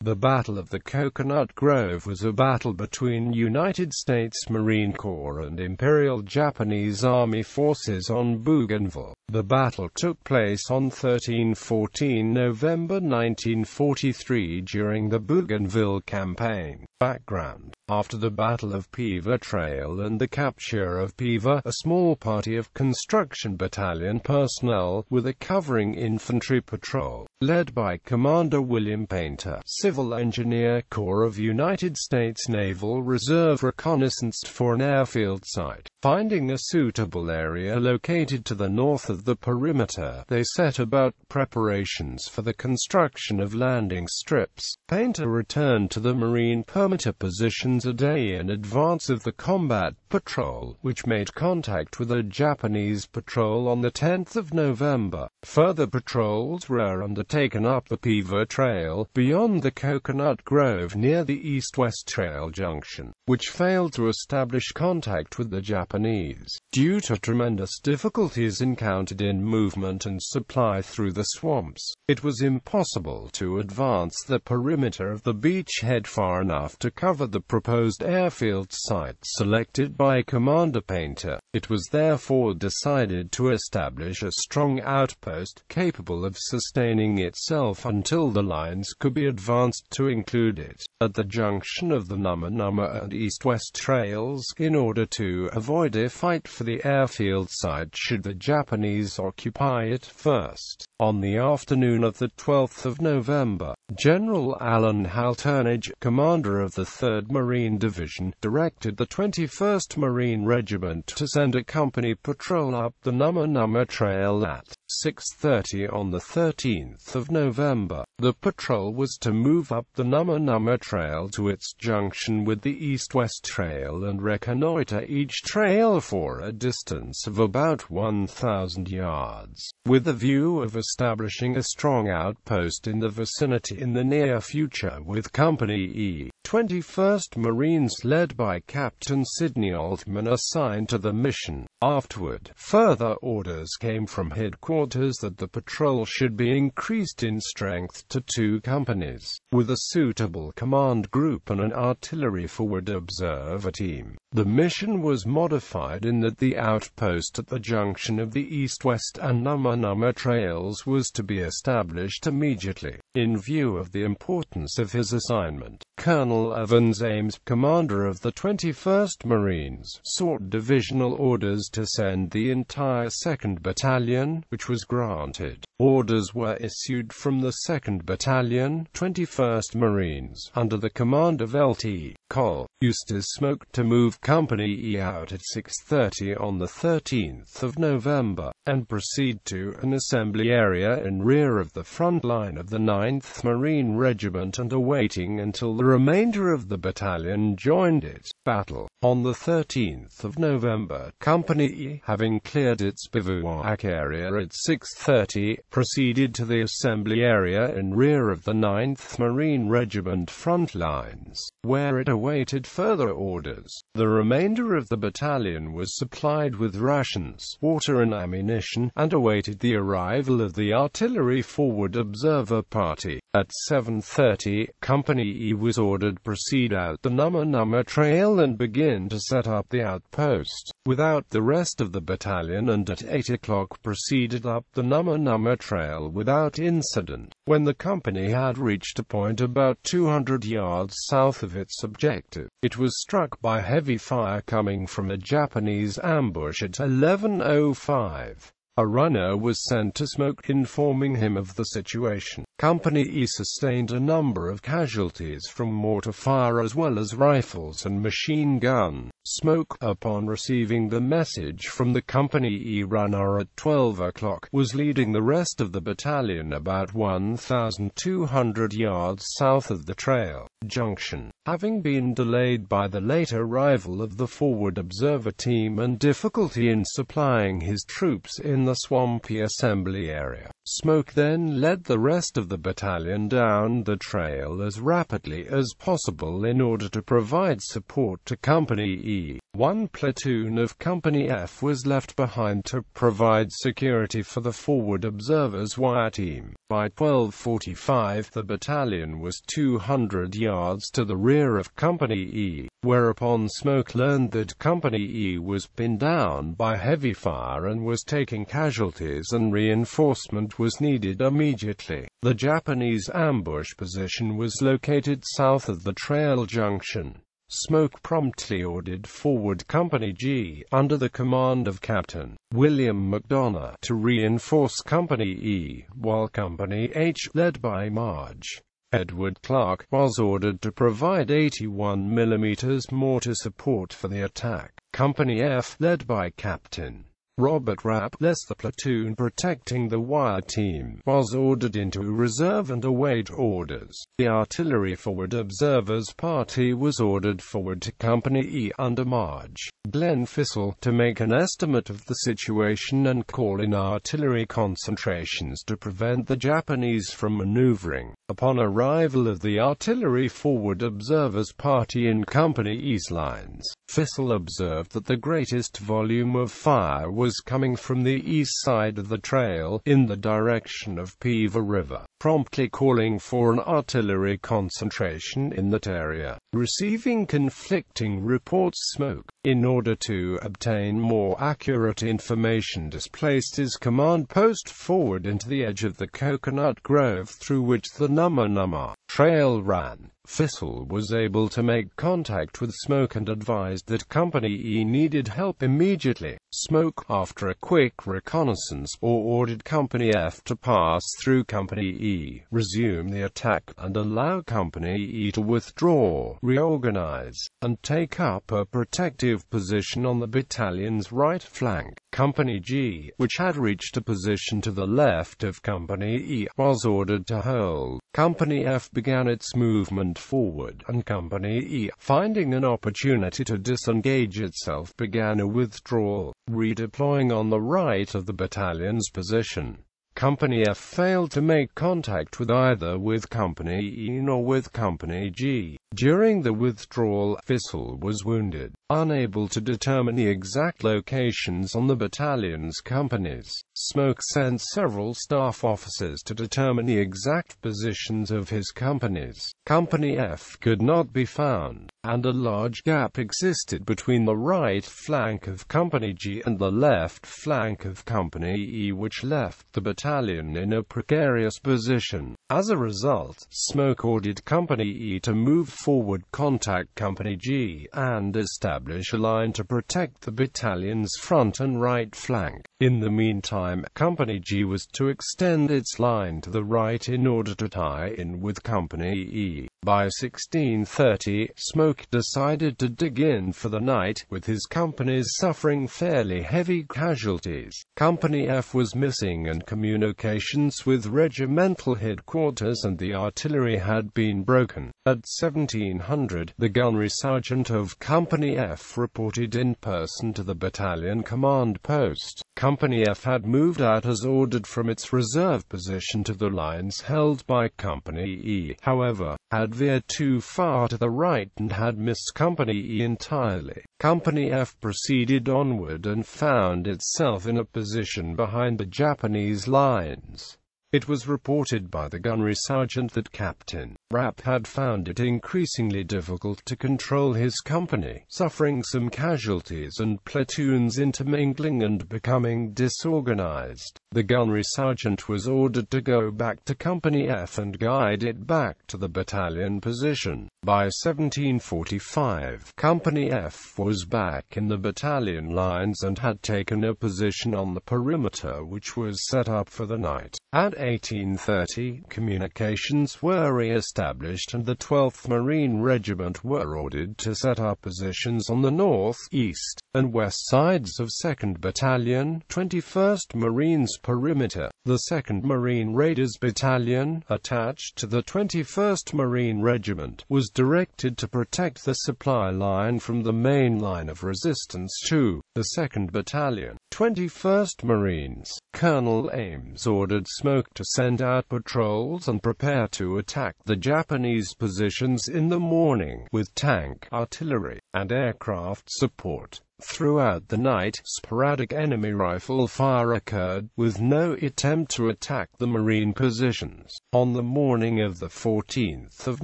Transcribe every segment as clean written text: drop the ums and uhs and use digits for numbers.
The Battle of the Coconut Grove was a battle between United States Marine Corps and Imperial Japanese Army forces on Bougainville. The battle took place on 13–14 November 1943 during the Bougainville campaign. Background: after the Battle of The Trail and the capture of The, a small party of construction battalion personnel, with a covering infantry patrol, led by Commander William Painter, Civil Engineer Corps of United States Naval Reserve, reconnaissanced for an airfield site. Finding a suitable area located to the north of the perimeter, they set about preparations for the construction of landing strips. Painter returned to the Marine perimeter positions a day in advance of the combat patrol, which made contact with a Japanese patrol on the 10th of November. Further patrols were undertaken up the The Trail, beyond the Coconut Grove near the East-West Trail junction, which failed to establish contact with the Japanese. Due to tremendous difficulties encountered in movement and supply through the swamps, it was impossible to advance the perimeter of the beachhead far enough to cover the proposed airfield site selected by Commander Painter. It was therefore decided to establish a strong outpost, capable of sustaining itself until the lines could be advanced to include it, at the junction of the Numma and East-West Trails, in order to avoid a fight for the airfield site should the Japanese occupy it first. On the afternoon of the 12th of November, General Alan Halternage, commander of the 3rd Marine Division, directed the 21st Marine Regiment to send a company patrol up the Numma Trail at 6:30 on the 13th of November. The patrol was to move up the Numma Trail to its junction with the East-West Trail and reconnoiter each trail for a distance of about 1,000 yards, with a view of establishing a strong outpost in the vicinity in the near future, with Company E, 21st Marines led by Captain Sidney Altman assigned to the mission. Afterward, further orders came from headquarters that the patrol should be increased in strength to 2 companies, with a suitable command group and an artillery forward observer team. The mission was modified in that the outpost at the junction of the East-West and Numma trails was to be established immediately. In view of the importance of his assignment, Colonel Evans Ames, commander of the 21st Marines, sought divisional orders to send the entire 2nd Battalion, which was granted. Orders were issued from the 2nd Battalion, 21st Marines, under the command of Lt. Col. Eustace Smoke, to move Company E out at 6:30 on the 13th of November, and proceed to an assembly area in rear of the front line of the 9th Marine Regiment, and awaiting until the remainder of the battalion joined it. Battle. On the 13th of November, Company E, having cleared its bivouac area at 6:30, proceeded to the assembly area in rear of the 9th Marine Regiment front lines, where it awaited further orders. The remainder of the battalion was supplied with rations, water and ammunition, and awaited the arrival of the artillery forward observer party. At 7:30, Company E was ordered proceed out the Numma Trail and begin to set up the outpost, without the rest of the battalion, and at 8 o'clock proceeded up the Numma Trail without incident. When the company had reached a point about 200 yards south of its objective, it was struck by heavy fire coming from a Japanese ambush at 11:05. A runner was sent to Smoke, informing him of the situation. Company E sustained a number of casualties from mortar fire as well as rifles and machine gun. Smoke, upon receiving the message from the Company E runner at 12 o'clock, was leading the rest of the battalion about 1,200 yards south of the trail junction. Having been delayed by the late arrival of the forward observer team and difficulty in supplying his troops in the swampy assembly area, Smoke then led the rest of of the battalion down the trail as rapidly as possible in order to provide support to Company E. One platoon of Company F was left behind to provide security for the forward observers wire team. By 12:45, the battalion was 200 yards to the rear of Company E, whereupon Smoke learned that Company E was pinned down by heavy fire and was taking casualties, and reinforcement was needed immediately. The Japanese ambush position was located south of the trail junction. Smoke promptly ordered forward Company G, under the command of Captain William McDonough, to reinforce Company E, while Company H, led by Marge Edward Clark, was ordered to provide 81 mm mortar support for the attack. Company F, led by Captain Robert Rapp, the platoon protecting the wire team, was ordered into reserve and await orders. The artillery forward observers party was ordered forward to Company E under Marge Glenn Fissel, to make an estimate of the situation and call in artillery concentrations to prevent the Japanese from maneuvering. Upon arrival of the artillery forward observers party in Company E's lines, Fissel observed that the greatest volume of fire was coming from the east side of the trail, in the direction of Peaver River, promptly calling for an artillery concentration in that area. Receiving conflicting reports, Smoke, in order to obtain more accurate information, displaced his command post forward into the edge of the coconut grove through which the Numma trail ran. Fissel was able to make contact with Smoke and advised that Company E needed help immediately. Smoke, after a quick reconnaissance, ordered Company F to pass through Company E, resume the attack, and allow Company E to withdraw, reorganize, and take up a protective position on the battalion's right flank. Company G, which had reached a position to the left of Company E, was ordered to hold. Company F began its movement forward, and Company E, finding an opportunity to disengage itself, began a withdrawal, redeploying on the right of the battalion's position. Company F failed to make contact with Company E nor with Company G. During the withdrawal, Fissel was wounded, unable to determine the exact locations on the battalion's companies. Smoke sent several staff officers to determine the exact positions of his companies. Company F could not be found, and a large gap existed between the right flank of Company G and the left flank of Company E, which left the battalion in a precarious position. As a result, Smoke ordered Company E to move forward, contact Company G, and establish a line to protect the battalion's front and right flank. In the meantime, Company G was to extend its line to the right in order to tie in with Company E. By 16:30, Smoke decided to dig in for the night, with his companies suffering fairly heavy casualties. Company F was missing, and communications with regimental headquarters and the artillery had been broken. At 1700, the gunnery sergeant of Company F reported in person to the battalion command post. Company F had moved out as ordered from its reserve position to the lines held by Company E, however, had veered too far to the right and had missed Company E entirely. Company F proceeded onward and found itself in a position behind the Japanese lines. It was reported by the gunnery sergeant that Captain Rapp had found it increasingly difficult to control his company, suffering some casualties and platoons intermingling and becoming disorganized. The gunnery sergeant was ordered to go back to Company F and guide it back to the battalion position. By 1745, Company F was back in the battalion lines and had taken a position on the perimeter which was set up for the night. At 18:30, communications were re-established established and the 12th Marine Regiment were ordered to set up positions on the north, east, and west sides of 2nd Battalion, 21st Marines perimeter. The 2nd Marine Raiders Battalion, attached to the 21st Marine Regiment, was directed to protect the supply line from the main line of resistance to the 2nd Battalion, 21st Marines. Colonel Ames ordered Smoke to send out patrols and prepare to attack the Japanese positions in the morning, with tank, artillery, and aircraft support. Throughout the night, sporadic enemy rifle fire occurred, with no attempt to attack the Marine positions. On the morning of the 14th of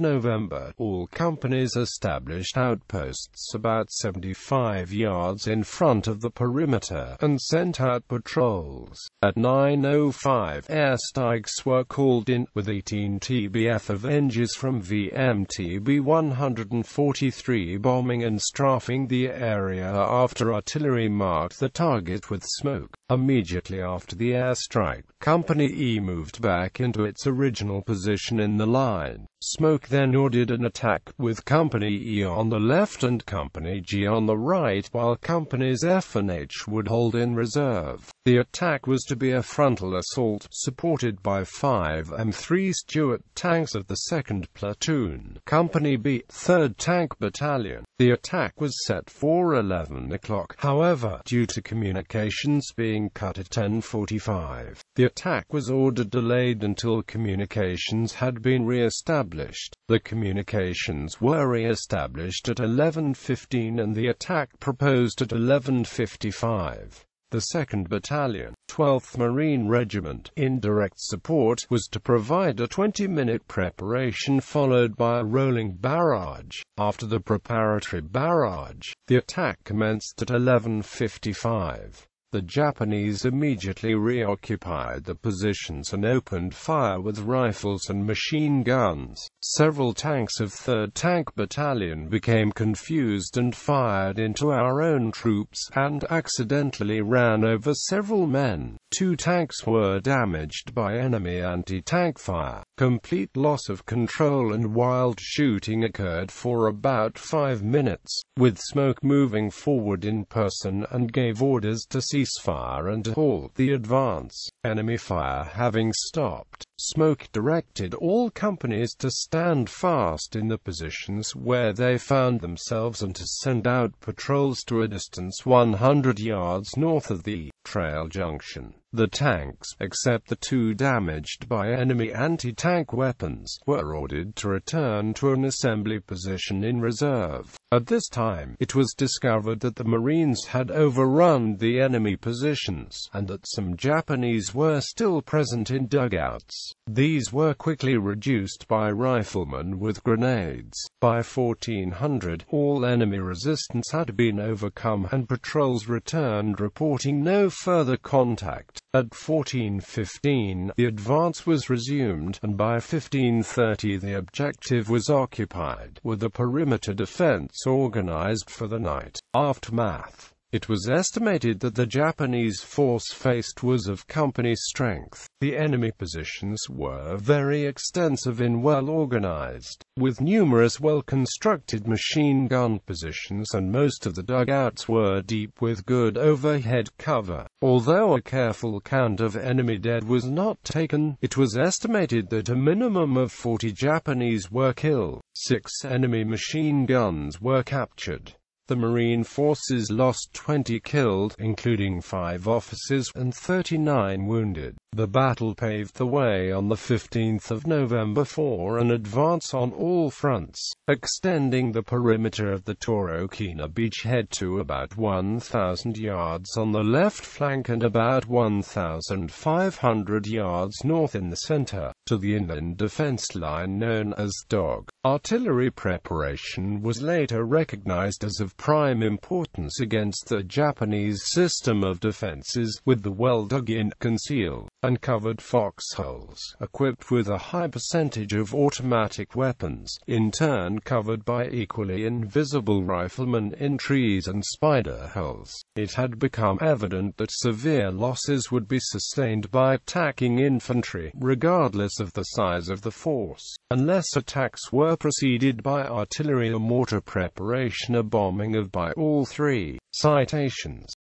November, all companies established outposts about 75 yards in front of the perimeter, and sent out patrols. At 9:05, airstrikes were called in, with 18 TBF Avengers from VMTB 143 bombing and strafing the area after artillery marked the target with smoke. Immediately after the airstrike, Company E moved back into its original position in the line. Smoke then ordered an attack, with Company E on the left and Company G on the right, while Companies F and H would hold in reserve. The attack was to be a frontal assault, supported by 5 M3 Stuart tanks of the 2nd Platoon, Company B, 3rd Tank Battalion. The attack was set for 11 o'clock, however, due to communications being cut at 10:45. The attack was ordered delayed until communications had been re-established. The communications were re-established at 11:15 and the attack proposed at 11:55. The 2nd Battalion, 12th Marine Regiment, in direct support, was to provide a 20-minute preparation followed by a rolling barrage. After the preparatory barrage, the attack commenced at 11:55. The Japanese immediately reoccupied the positions and opened fire with rifles and machine guns. Several tanks of 3rd Tank Battalion became confused and fired into our own troops, and accidentally ran over several men. 2 tanks were damaged by enemy anti-tank fire. Complete loss of control and wild shooting occurred for about 5 minutes, with Smoke moving forward in person and gave orders to cease fire and to halt the advance. Enemy fire having stopped, Smoke directed all companies to stand fast in the positions where they found themselves and to send out patrols to a distance 100 yards north of the trail junction. The tanks, except the 2 damaged by enemy anti-tank weapons, were ordered to return to an assembly position in reserve. At this time, it was discovered that the Marines had overrun the enemy positions, and that some Japanese were still present in dugouts. These were quickly reduced by riflemen with grenades. By 1400, all enemy resistance had been overcome, and patrols returned reporting no further contact. At 1415, the advance was resumed, and by 1530 the objective was occupied, with a perimeter defense organized for the night. Aftermath. It was estimated that the Japanese force faced was of company strength. The enemy positions were very extensive and well organized, with numerous well-constructed machine gun positions, and most of the dugouts were deep with good overhead cover. Although a careful count of enemy dead was not taken, it was estimated that a minimum of 40 Japanese were killed. 6 enemy machine guns were captured. The Marine forces lost 20 killed, including 5 officers, and 39 wounded. The battle paved the way on the 15th of November for an advance on all fronts, extending the perimeter of the Torokina beachhead to about 1,000 yards on the left flank and about 1,500 yards north in the center, to the inland defense line known as Dog. Artillery preparation was later recognized as of prime importance against the Japanese system of defenses, with the well-dug-in, concealed and covered foxholes, equipped with a high percentage of automatic weapons, in turn covered by equally invisible riflemen in trees and spider holes. It had become evident that severe losses would be sustained by attacking infantry, regardless of the size of the force, unless attacks were preceded by artillery or mortar preparation or bombing of by all three. Citations